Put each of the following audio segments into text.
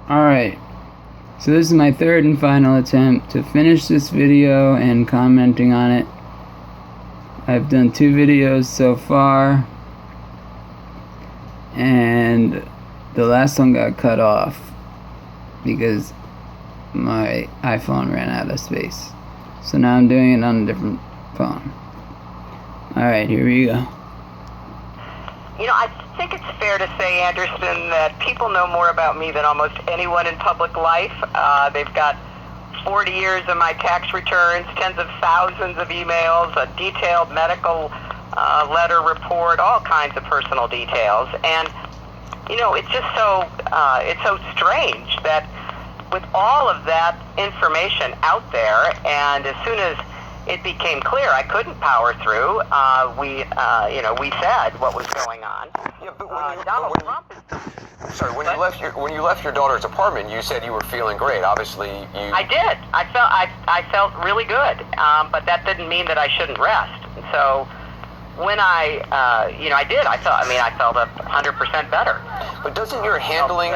Alright, so this is my third and final attempt to finish this video and commenting on it. I've done 2 videos so far, and the last one got cut off because my iPhone ran out of space. So now I'm doing it on a different phone. Alright, here we go. You know, I think it's fair to say, Anderson, that people know more about me than almost anyone in public life. They've got 40 years of my tax returns, tens of thousands of emails, a detailed medical letter report, all kinds of personal details. And, you know, it's just it's so strange that with all of that information out there, and as soon as it became clear I couldn't power through, we said what was going on. Yeah, but when you left your daughter's apartment, you said you were feeling great. Obviously, you. I did. I felt really good, but that didn't mean that I shouldn't rest. And so when I did. I felt 100% better. But doesn't your handling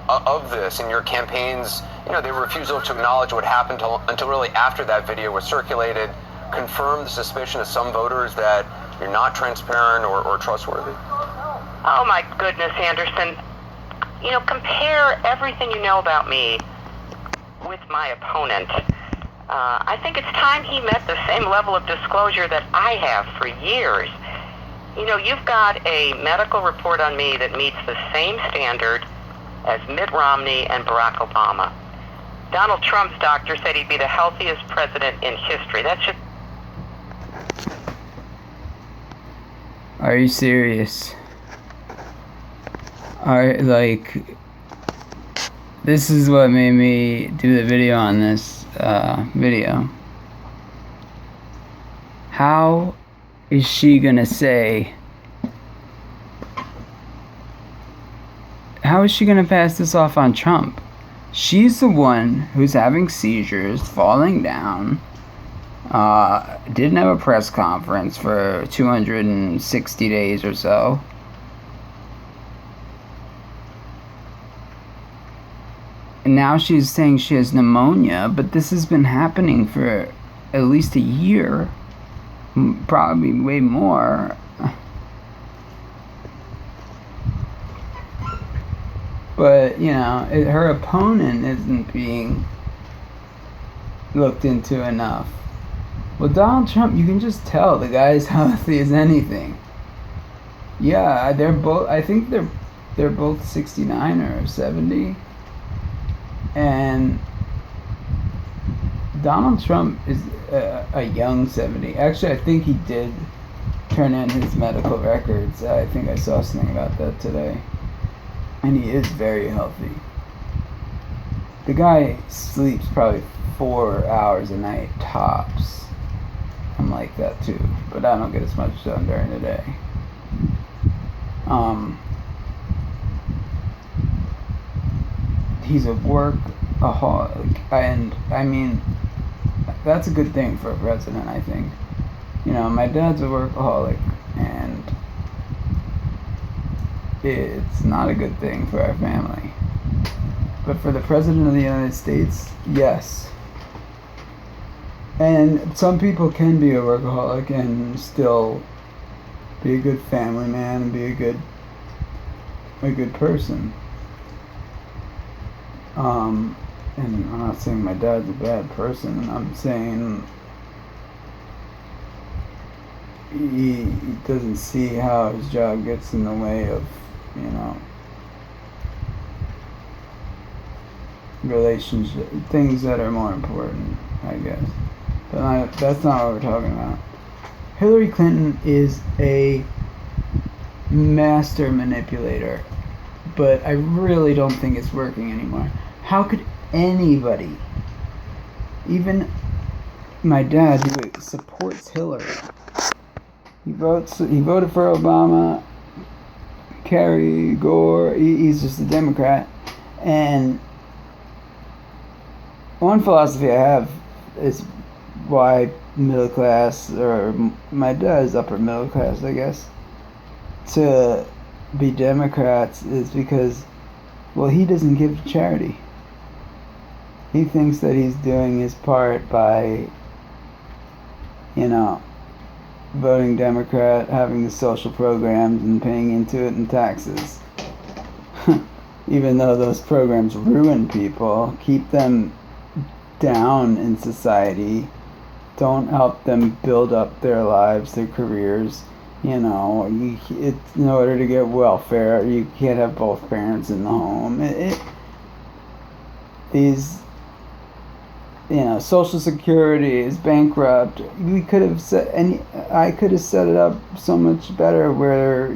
of this and your campaigns, the refusal to acknowledge what happened until really after that video was circulated, confirm the suspicion of some voters that you're not transparent or trustworthy? Oh my goodness, Anderson. Compare everything you know about me with my opponent. I think it's time he met the same level of disclosure that I have for years. You've got a medical report on me that meets the same standard as Mitt Romney and Barack Obama. Donald Trump's doctor said he'd be the healthiest president in history. That's just... Are you serious? This is what made me do the video on this video. How is she gonna say... How is she gonna pass this off on Trump? She's the one who's having seizures, falling down, didn't have a press conference for 260 days or so. And now she's saying she has pneumonia, but this has been happening for at least a year, probably way more. But, her opponent isn't being looked into enough. Well, Donald Trump, you can just tell the guy's healthy as anything. Yeah, they're both, I think they're both 69 or 70. And Donald Trump is a young 70. Actually, I think he did turn in his medical records. I think I saw something about that today. And he is very healthy. The guy sleeps probably 4 hours a night tops. I'm like that too, but I don't get as much done during the day. He's a workaholic, and I mean, that's a good thing for a president, I think. My dad's a workaholic, and it's not a good thing for our family. But for the President of the United States, yes. And some people can be a workaholic and still be a good family man and be a good person. And I'm not saying my dad's a bad person. I'm saying he doesn't see how his job gets in the way of, relationship, things that are more important, I guess. But that's not what we're talking about. Hillary Clinton is a master manipulator, but I really don't think it's working anymore. How could anybody, even my dad, who supports Hillary, he voted for Obama, Kerry, Gore, he's just a Democrat, and one philosophy I have is why middle class, or my dad is upper middle class, I guess, to be Democrats is because Well, he doesn't give to charity. He thinks that he's doing his part by, voting Democrat, having the social programs, and paying into it in taxes. Even though those programs ruin people, keep them down in society, don't help them build up their lives, their careers. In order to get welfare, you can't have both parents in the home. Social Security is bankrupt. We could have I could have set it up so much better where,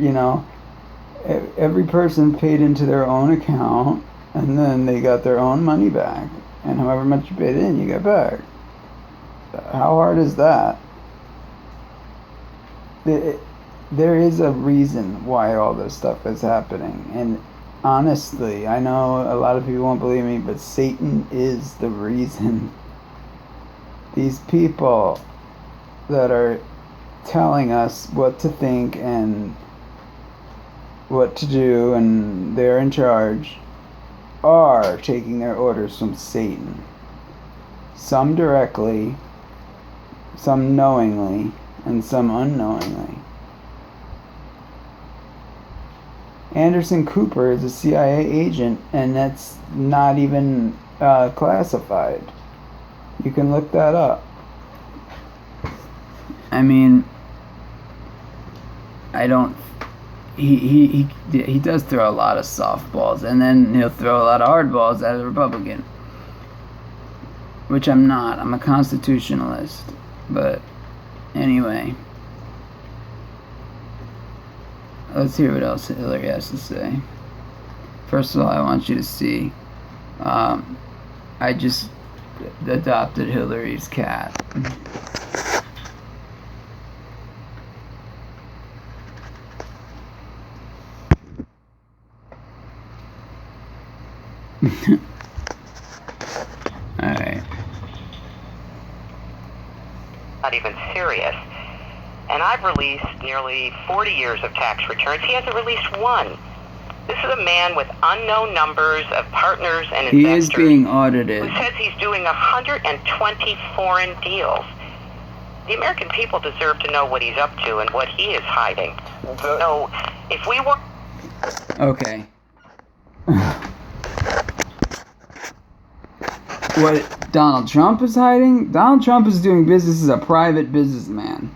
every person paid into their own account and then they got their own money back. And however much you paid in, you get back. How hard is that? There is a reason why all this stuff is happening. And honestly, I know a lot of people won't believe me, but Satan is the reason. These people that are telling us what to think and what to do, and they're in charge, are taking their orders from Satan. Some directly, some knowingly, and some unknowingly. Anderson Cooper is a CIA agent, and that's not even classified. You can look that up. I mean, I don't. He does throw a lot of softballs, and then he'll throw a lot of hardballs as a Republican, which I'm not. I'm a constitutionalist. But anyway, let's hear what else Hillary has to say. First of all, I want you to see, I just adopted Hillary's cat. Alright. Not even serious. And I've released nearly 40 years of tax returns. He hasn't released one. This is a man with unknown numbers of partners and investors. He is being audited. Who says he's doing 120 foreign deals. The American people deserve to know what he's up to and what he is hiding. So, if we were... Okay. What Donald Trump is hiding? Donald Trump is doing business as a private businessman.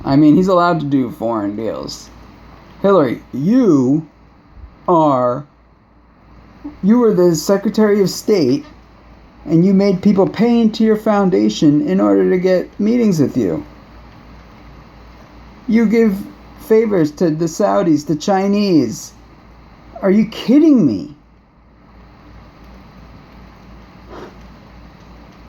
I mean, he's allowed to do foreign deals. Hillary, you were the Secretary of State, and you made people pay into your foundation in order to get meetings with you. You give favors to the Saudis, the Chinese. Are you kidding me?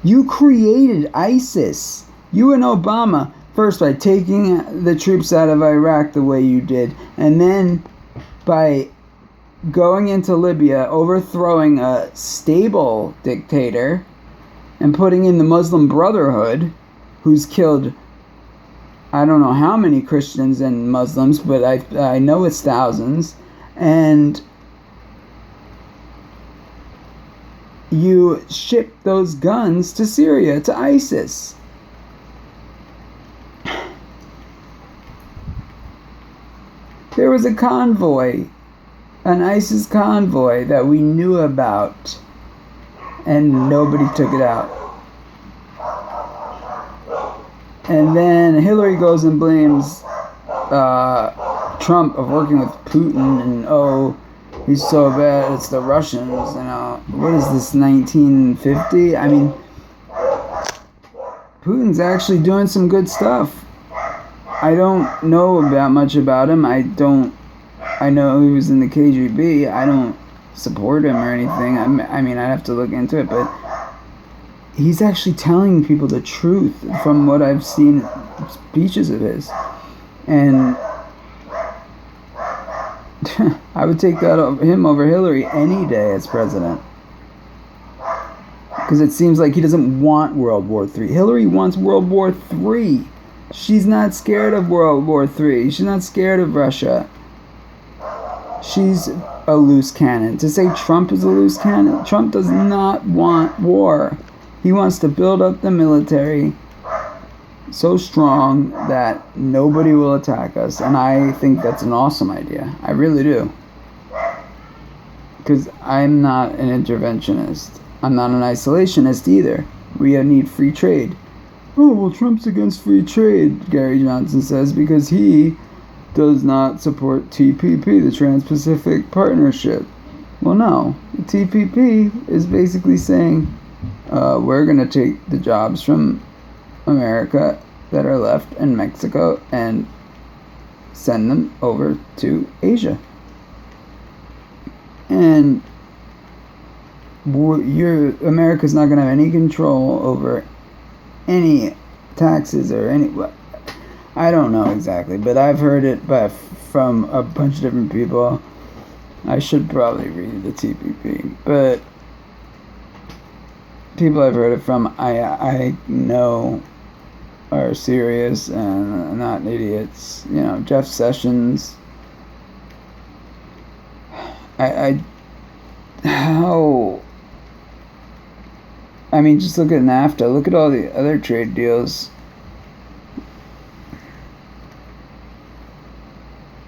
You created ISIS. You and Obama, first by taking the troops out of Iraq the way you did, and then by going into Libya, overthrowing a stable dictator, and putting in the Muslim Brotherhood, who's killed I don't know how many Christians and Muslims, but I know it's thousands, and you ship those guns to Syria, to ISIS. There was a convoy, an ISIS convoy that we knew about, and nobody took it out. And then Hillary goes and blames Trump of working with Putin, and he's so bad, it's the Russians, what is this, 1950? I mean, Putin's actually doing some good stuff. I don't know much about him. I know he was in the KGB. I don't support him or anything. I mean, I'd have to look into it, but he's actually telling people the truth from what I've seen speeches of his. And I would take him over Hillary any day as president. Because it seems like he doesn't want World War III. Hillary wants World War III. She's not scared of World War III. She's not scared of Russia. she's a loose cannon. To say Trump is a loose cannon, Trump does not want war. He wants to build up the military so strong that nobody will attack us, and I think that's an awesome idea. I really do. Because I'm not an interventionist. I'm not an isolationist either. We need free trade. Oh, well, Trump's against free trade, Gary Johnson says, because he does not support TPP, the Trans-Pacific Partnership. Well, no. The TPP is basically saying we're going to take the jobs from America that are left in Mexico and send them over to Asia. And America's not going to have any control over any taxes or any... I don't know exactly, but I've heard it from a bunch of different people. I should probably read the TPP, but people I've heard it from, I know are serious and not idiots. You know, Jeff Sessions. I mean, just look at NAFTA. Look at all the other trade deals.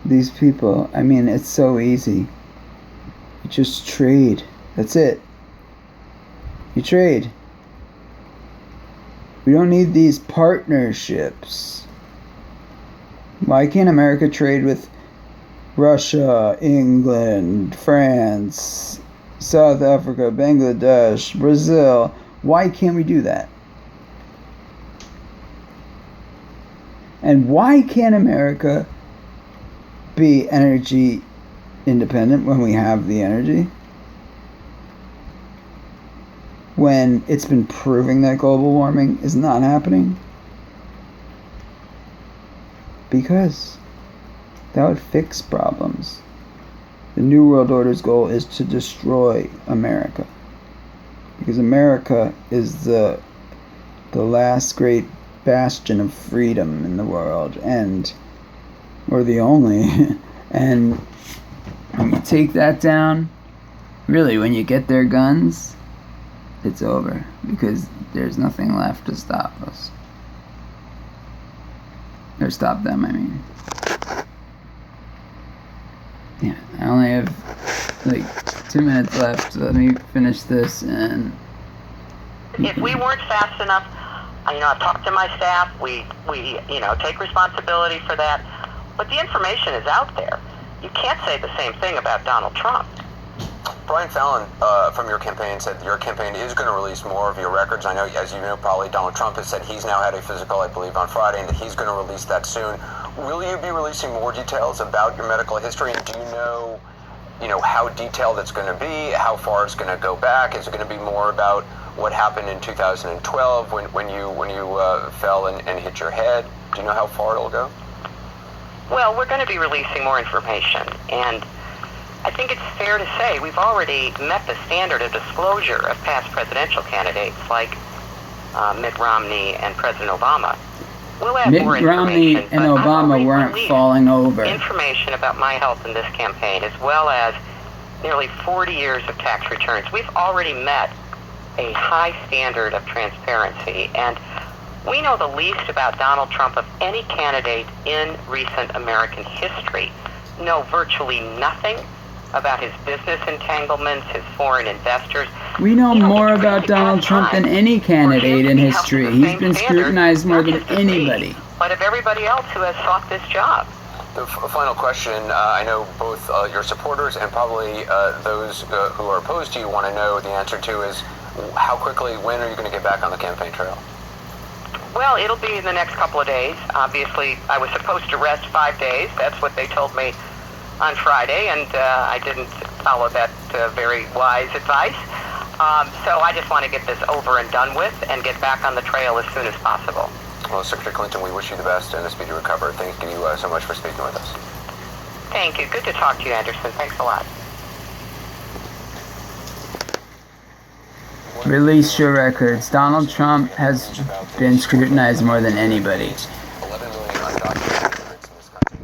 These people, I mean, it's so easy. You just trade. That's it. You trade. We don't need these partnerships. Why can't America trade with Russia, England, France, South Africa, Bangladesh, Brazil? Why can't we do that? And why can't America be energy independent when we have the energy? When it's been proving that global warming is not happening? Because that would fix problems. The New World Order's goal is to destroy America. Because America is the last great bastion of freedom in the world, and or the only. And when you take that down, really, when you get their guns, it's over, because there's nothing left to stop us. Or stop them, I mean. Yeah, I only have like 2 minutes left, so let me finish this. And if we weren't fast enough, I've talked to my staff, we take responsibility for that, but the information is out there. You can't say the same thing about Donald Trump. Brian Fallon from your campaign said your campaign is going to release more of your records. I know, as you know, probably Donald Trump has said he's now had a physical, I believe, on Friday, and that he's going to release that soon. Will you be releasing more details about your medical history? And do you know how detailed it's going to be, how far it's going to go back? Is it going to be more about what happened in 2012 when you fell and hit your head? Do you know how far it'll go? Well, we're going to be releasing more information, and I think it's fair to say we've already met the standard of disclosure of past presidential candidates like Mitt Romney and President Obama. We'll have more Mitt Romney information, and but I've Obama already weren't released falling over. information about my health in this campaign, as well as nearly 40 years of tax returns. We've already met a high standard of transparency, and we know the least about Donald Trump of any candidate in recent American history. Know virtually nothing about his business entanglements, his foreign investors. We know more about Donald Trump than any candidate in history. He's been scrutinized more than anybody. But of everybody else who has sought this job. The final question, I know both your supporters and probably those who are opposed to you want to know the answer to is, how quickly, when are you going to get back on the campaign trail? Well, it'll be in the next couple of days. Obviously, I was supposed to rest 5 days. That's what they told me on Friday, and I didn't follow that very wise advice. So I just want to get this over and done with and get back on the trail as soon as possible. Well, Secretary Clinton, we wish you the best and a speedy recovery. Thank you so much for speaking with us. Thank you. Good to talk to you, Anderson. Thanks a lot. Release your records. Donald Trump has been scrutinized more than anybody.